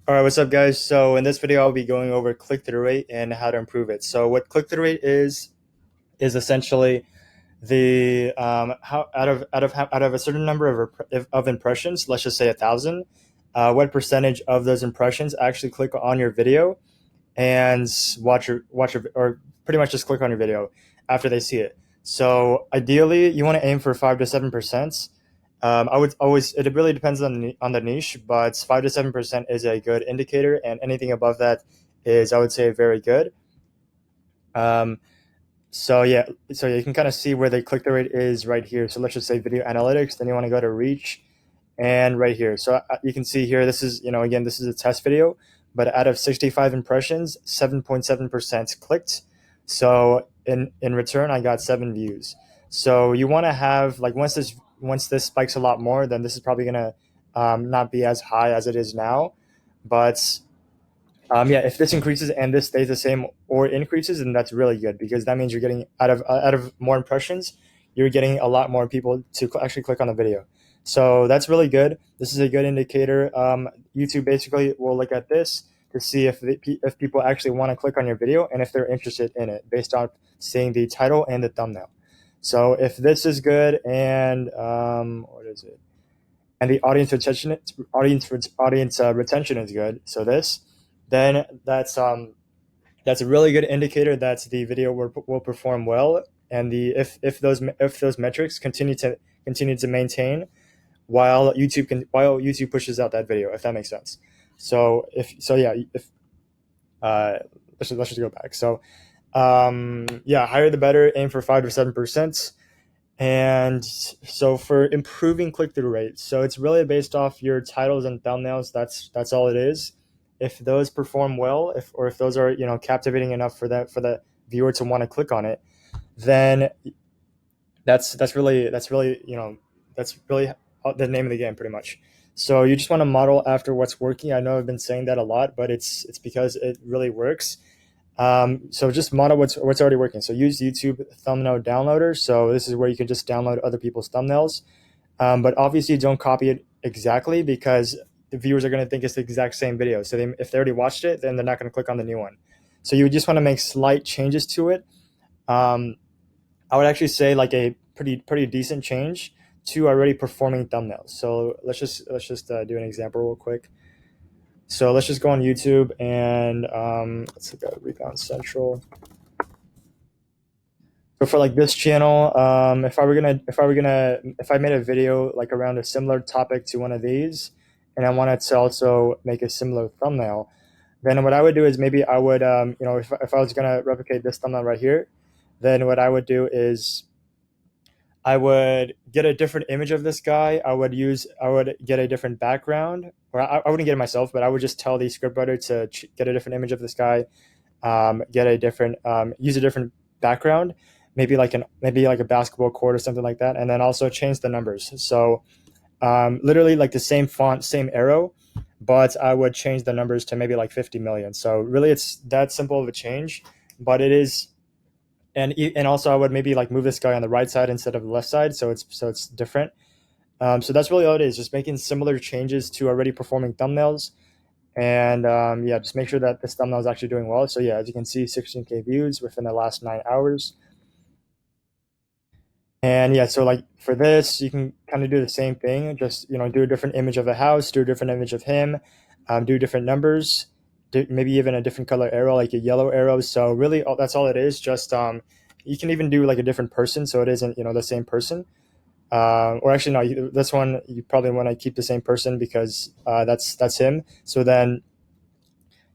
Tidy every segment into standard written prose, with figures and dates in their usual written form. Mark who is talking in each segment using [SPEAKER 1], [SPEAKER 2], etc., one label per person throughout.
[SPEAKER 1] All right, what's up, guys? So in this video, I'll be going over click-through rate and how to improve it. So what click-through rate is essentially the how out of a certain number of impressions, let's just say 1,000, what percentage of those impressions actually click on your video and watch your or pretty much just click on your video after they see it. So ideally, you want to aim for 5 to 7%. I would always. It really depends on the niche, but 5 to 7% is a good indicator, and anything above that is, I would say, very good. Um, so you can kind of see where the click through rate is right here. So let's just say video analytics. Then you want to go to reach, and right here. So you can see here. This is again, this is a test video, but out of 65 impressions, 7.7% clicked. So in return, I got 7 views. So you want to have, like, once this spikes a lot more, then this is probably gonna not be as high as it is now, but yeah, if this increases and this stays the same or increases, then that's really good, because that means you're getting out of more impressions, you're getting a lot more people to actually click on the video. So that's really good. This is a good indicator. YouTube basically will look at this to see if people actually want to click on your video and if they're interested in it based on seeing the title and the thumbnail. So if this is good, and what is it? And the audience retention is good. So this, then that's a really good indicator that the video will perform well, and if those metrics continue to maintain while YouTube pushes out that video, if that makes sense. So if so, yeah, if uh, let's just go back. So yeah, higher the better. Aim for 5 to 7%. And so for improving click-through rate, so it's really based off your titles and thumbnails. That's all it is. If those perform well, if those are captivating enough for the viewer to want to click on it, then that's really the name of the game, pretty much. So you just want to model after what's working. I know I've been saying that a lot, but it's because it really works. So just model what's already working. So use YouTube thumbnail downloader. So this is where you can just download other people's thumbnails. But obviously don't copy it exactly, because the viewers are going to think it's the exact same video. So if they already watched it, then they're not going to click on the new one. So you just want to make slight changes to it. Um, I would actually say like a pretty decent change to already performing thumbnails. So let's just do an example real quick. So let's just go on YouTube and let's look at Rebound Central. So for like this channel, if I made a video like around a similar topic to one of these, and I wanted to also make a similar thumbnail, then what I would do is maybe I would, if I was gonna replicate this thumbnail right here, then what I would do is I would get a different image of this guy. I would get a different background, or I wouldn't get it myself, but I would just tell the scriptwriter to get a different image of this guy, use a different background, maybe like a basketball court or something like that, and then also change the numbers. So literally like the same font, same arrow, but I would change the numbers to maybe like 50 million. So really, it's that simple of a change, but it is. And also I would maybe like move this guy on the right side instead of the left side, so it's different. So that's really all it is, just making similar changes to already performing thumbnails. And yeah, just make sure that this thumbnail is actually doing well. So yeah, as you can see, 16K views within the last 9 hours. And yeah, so like for this, you can kind of do the same thing. Just do a different image of the house, do a different image of him, do different numbers, maybe even a different color arrow, like a yellow arrow. So really, that's all it is. Just you can even do like a different person, so it isn't the same person. Or actually, no, this one you probably want to keep the same person, because that's him. So then,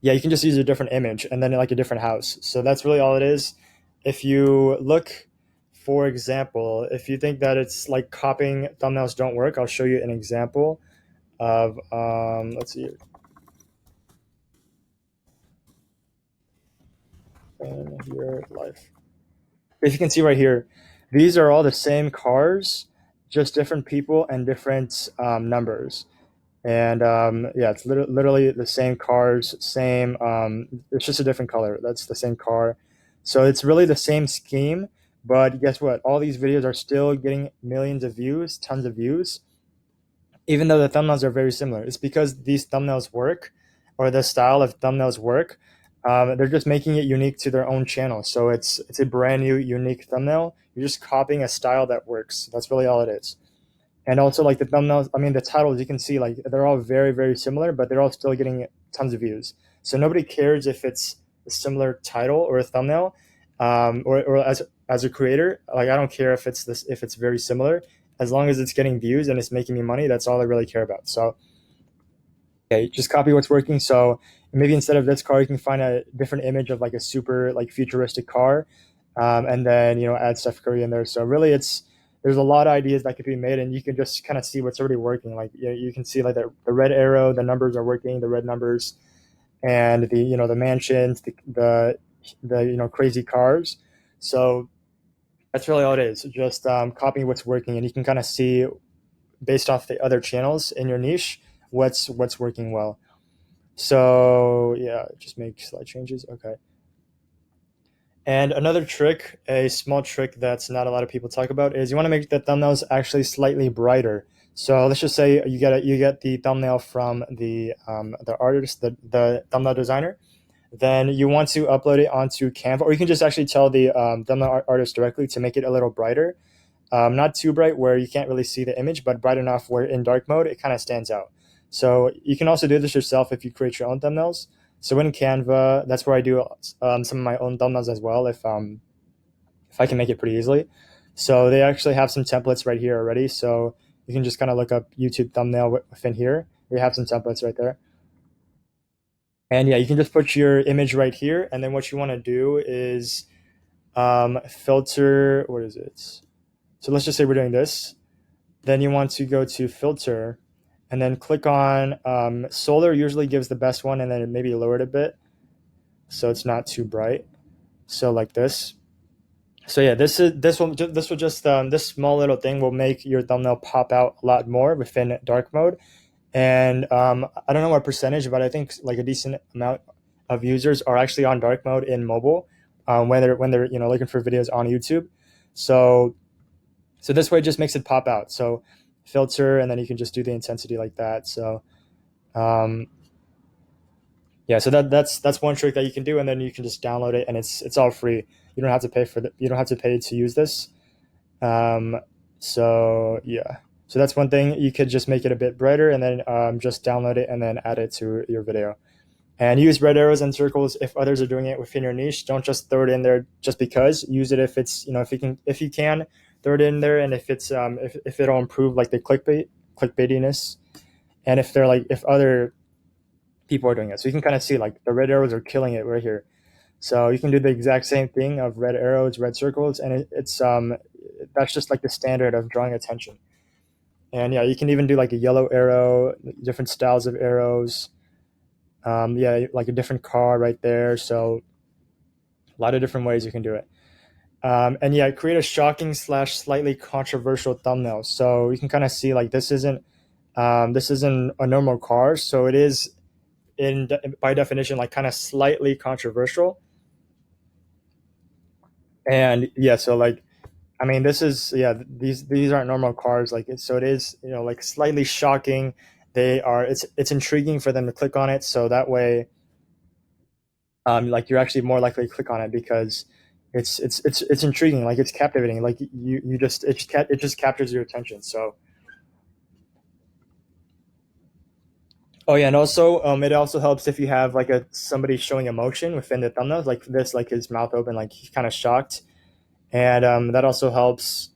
[SPEAKER 1] yeah, you can just use a different image and then like a different house. So that's really all it is. If you look, for example, if you think that it's like copying thumbnails don't work, I'll show you an example of let's see, in your life. If you can see right here, these are all the same cars, just different people and different numbers. And yeah, it's literally the same cars, same. It's just a different color. That's the same car, so it's really the same scheme. But guess what? All these videos are still getting millions of views, tons of views, even though the thumbnails are very similar. It's because these thumbnails work. or the style of thumbnails work. They're just making it unique to their own channel. So it's a brand new, unique thumbnail. You're just copying a style that works. That's really all it is. And also like the thumbnails, I mean the titles, you can see like they're all very, very similar, but they're all still getting tons of views. So nobody cares if it's a similar title or a thumbnail, or as a creator, like I don't care if it's this if it's very similar, as long as it's getting views and it's making me money. That's all I really care about. So okay, just copy what's working. So maybe instead of this car, you can find a different image of like a super like futuristic car, and then add Steph Curry in there. So really, there's a lot of ideas that could be made, and you can just kind of see what's already working. Like you can see like the red arrow, the numbers are working, the red numbers, and the mansions, the crazy cars. So that's really all it is. Just copying what's working, and you can kind of see based off the other channels in your niche what's working well. So yeah, just make slide changes. Okay. And another trick, a small trick that's not a lot of people talk about, is you want to make the thumbnails actually slightly brighter. So let's just say you get the thumbnail from the artist, the thumbnail designer. Then you want to upload it onto Canva, or you can just actually tell the thumbnail artist directly to make it a little brighter. Not too bright where you can't really see the image, but bright enough where in dark mode it kind of stands out. So you can also do this yourself if you create your own thumbnails. So in Canva, that's where I do some of my own thumbnails as well, if I can make it pretty easily. So they actually have some templates right here already. So you can just kind of look up YouTube thumbnail within here. They have some templates right there. And yeah, you can just put your image right here. And then what you want to do is filter, what is it? So let's just say we're doing this. Then you want to go to filter and then click on solar usually gives the best one, and then maybe lower it a bit so it's not too bright. So like this. So yeah, this will just this small little thing will make your thumbnail pop out a lot more within dark mode. And I don't know what percentage, but I think like a decent amount of users are actually on dark mode in mobile when they're looking for videos on YouTube. So this way it just makes it pop out. So filter, and then you can just do the intensity like that. So um, yeah, so that's one trick that you can do, and then you can just download it, and it's all free. You don't have to pay you don't have to pay to use this. Um, so yeah, so that's one thing. You could just make it a bit brighter, and then just download it and then add it to your video. And use red arrows and circles if others are doing it within your niche. Don't just throw it in there just because. Use it if it's if you can throw it in there, and if it's if it'll improve like the clickbaitiness, and if other people are doing it. So you can kind of see like the red arrows are killing it right here. So you can do the exact same thing of red arrows, red circles, and it's that's just like the standard of drawing attention. And yeah, you can even do like a yellow arrow, different styles of arrows. Yeah, like a different car right there. So a lot of different ways you can do it. And yeah, create a shocking / slightly controversial thumbnail. So you can kind of see like this isn't a normal car, so it is by definition like kind of slightly controversial. And yeah, so like I mean, this is yeah. These aren't normal cars. Like so, it is like slightly shocking. They are. It's intriguing for them to click on it. So that way, like you're actually more likely to click on it because it's intriguing. Like it's captivating. Like you just it just captures your attention. So oh yeah, and also it also helps if you have like somebody showing emotion within the thumbnails, like this, like his mouth open, like he's kind of shocked, and that also helps.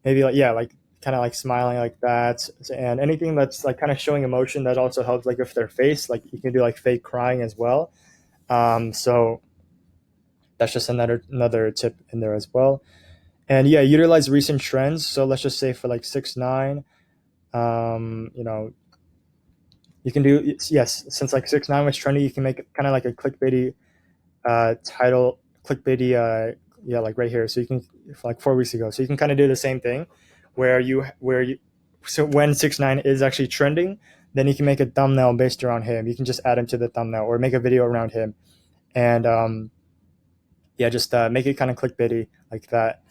[SPEAKER 1] Maybe like yeah, like kind of like smiling like that, and anything that's like kind of showing emotion that also helps. Like if their face, like you can do like fake crying as well. So that's just another tip in there as well. And yeah, utilize recent trends. So let's just say for like 6ix9ine, you know, you can do yes, since like 6ix9ine was trendy, you can make it kind of like a clickbaity title, clickbaity yeah, like right here. So you can like 4 weeks ago. So you can kind of do the same thing where you so when 6ix9ine is actually trending, then you can make a thumbnail based around him. You can just add him to the thumbnail or make a video around him, and yeah, just make it kind of clickbaity like that.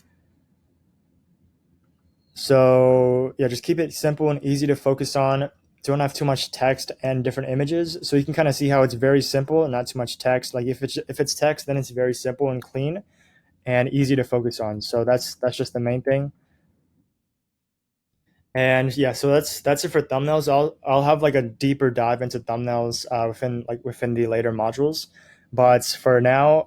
[SPEAKER 1] So yeah, just keep it simple and easy to focus on. don't have too much text and different images. So you can kind of see how it's very simple and not too much text. Like if it's text, then it's very simple and clean and easy to focus on. So that's just the main thing. And yeah, so that's it for thumbnails. I'll have like a deeper dive into thumbnails within the later modules. But for now,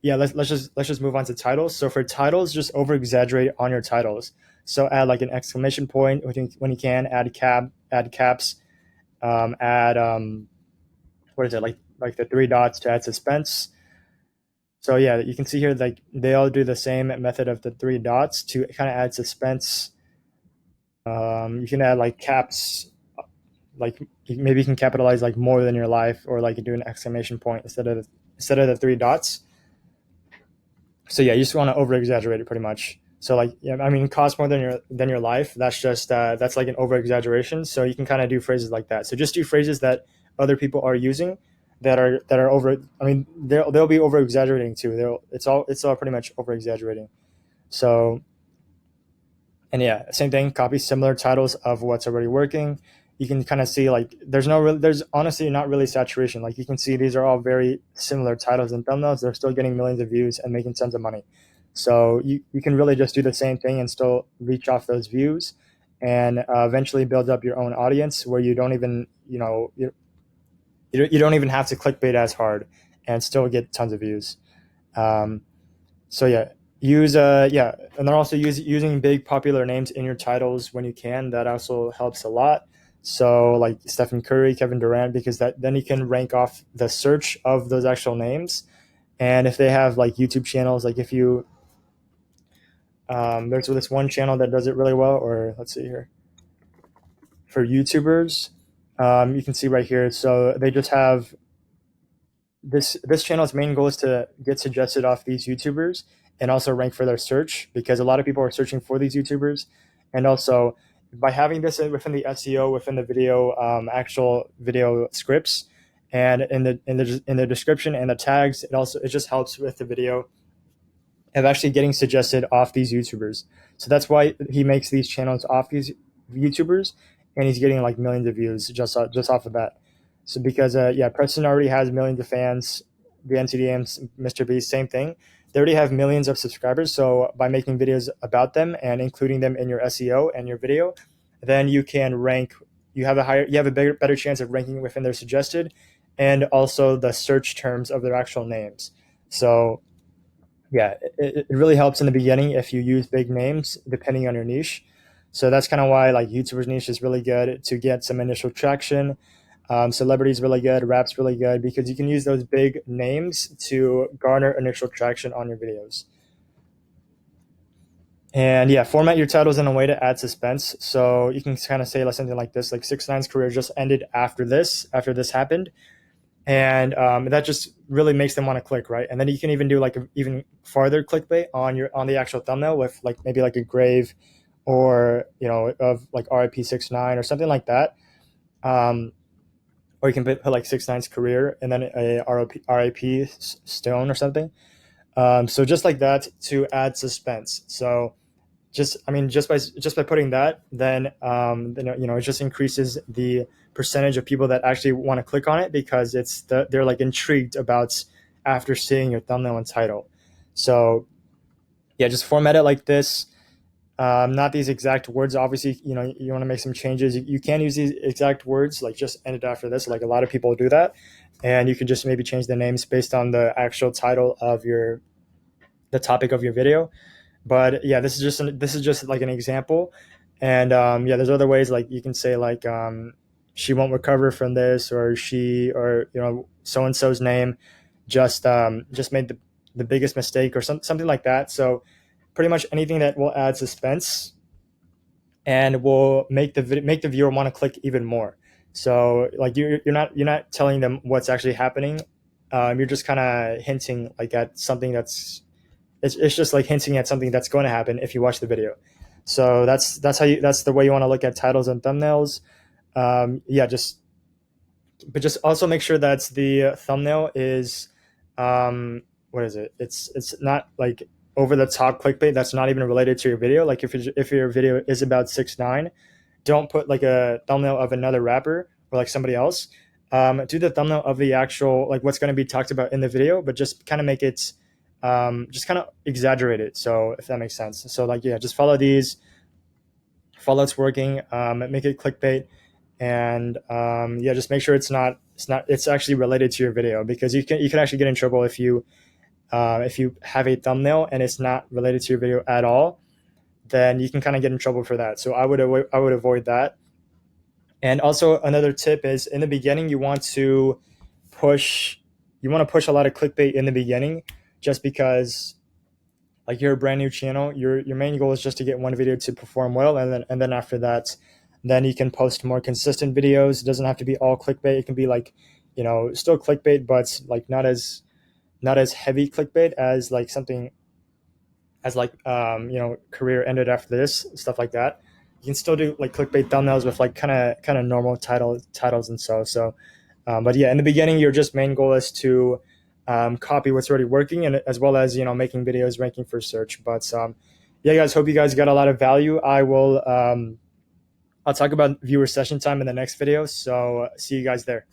[SPEAKER 1] yeah, let's just move on to titles. So for titles, just over exaggerate on your titles. So add like an exclamation point when you can. Add caps. Add what is it like the three dots to add suspense. So yeah, you can see here like they all do the same method of the three dots to kind of add suspense. You can add like caps, like maybe you can capitalize like more than your life, or like do an exclamation point instead of the three dots. So yeah, you just want to over exaggerate it pretty much. So like yeah, I mean, cost more than your life. That's just that's like an over exaggeration. So you can kind of do phrases like that. So just do phrases that other people are using that are over. I mean, they'll be over exaggerating too. It's all pretty much over exaggerating. So and yeah, same thing. Copy similar titles of what's already working. You can kind of see like there's honestly not really saturation. Like you can see these are all very similar titles and thumbnails. They're still getting millions of views and making tons of money. So you can really just do the same thing and still reach off those views, and eventually build up your own audience where you don't even you don't even have to clickbait as hard and still get tons of views. Um, so yeah, and then also using big popular names in your titles when you can. That also helps a lot. So like Stephen Curry, Kevin Durant, because that then you can rank off the search of those actual names. And if they have like YouTube channels, like if you there's this one channel that does it really well, or let's see here for YouTubers, you can see right here. So they just have this channel's main goal is to get suggested off these YouTubers and also rank for their search, because a lot of people are searching for these YouTubers. And also by having this within the SEO, within the video, actual video scripts, and in the description and the tags, it just helps with the video of actually getting suggested off these YouTubers. So that's why he makes these channels off these YouTubers, and he's getting like millions of views just off of that. So because yeah, Preston already has millions of fans. The NCDMs, Mr. Beast, same thing. They already have millions of subscribers. So by making videos about them and including them in your SEO and your video, then you can rank. You have a better chance of ranking within their suggested, and also the search terms of their actual names. So yeah, it really helps in the beginning if you use big names depending on your niche. So that's kind of why like YouTubers niche is really good to get some initial traction. Celebrities really good, rap's really good, because you can use those big names to garner initial traction on your videos. And yeah, format your titles in a way to add suspense. So you can kind of say like something like this, like 6ix9ine's career just ended after this happened, and that just really makes them want to click, right? And then you can even do like even farther clickbait on the actual thumbnail with like maybe like a grave, or of like RIP 6ix9ine or something like that. Or you can put like 6ix9ine's career and then a RIP stone or something. So just like that to add suspense. So just by putting that, then it just increases the percentage of people that actually want to click on it, because they're like intrigued about after seeing your thumbnail and title. So yeah, just format it like this. Not these exact words. Obviously, you want to make some changes. You can use these exact words, like just end it after this. Like a lot of people do that, and you can just maybe change the names based on the actual title of the topic of your video. But yeah, this is just like an example. And yeah, there's other ways, like you can say like she won't recover from this, or so and so's name just made the biggest mistake, or something like that. So pretty much anything that will add suspense and will make the viewer want to click even more. So like you're not telling them what's actually happening. You're just kind of hinting like at something it's just like hinting at something that's going to happen if you watch the video. So that's the way you want to look at titles and thumbnails. Yeah, just also make sure that the thumbnail is what is it? It's not like over the top clickbait that's not even related to your video. Like if your video is about 6ix9ine, don't put like a thumbnail of another rapper or like somebody else. Do the thumbnail of the actual, like what's going to be talked about in the video, but just kind of make it, just kind of exaggerate it. So if that makes sense. So like, yeah, just follow these, follow it's working, make it clickbait, and yeah, just make sure it's actually related to your video, because you can actually get in trouble if you have a thumbnail and it's not related to your video at all. Then you can kind of get in trouble for that. So I would avoid that. And also another tip is, in the beginning push you want to push a lot of clickbait in the beginning, just because like you're a brand new channel, your main goal is just to get one video to perform well, and then after that, then you can post more consistent videos. It doesn't have to be all clickbait. It can be like, still clickbait, but like not as heavy clickbait as like something as like career ended after this, stuff like that. You can still do like clickbait thumbnails with like kind of normal titles and so. But yeah, in the beginning, your just main goal is to copy what's already working, and as well as making videos ranking for search. But yeah, guys, hope you guys got a lot of value. I'll talk about viewer session time in the next video. So see you guys there.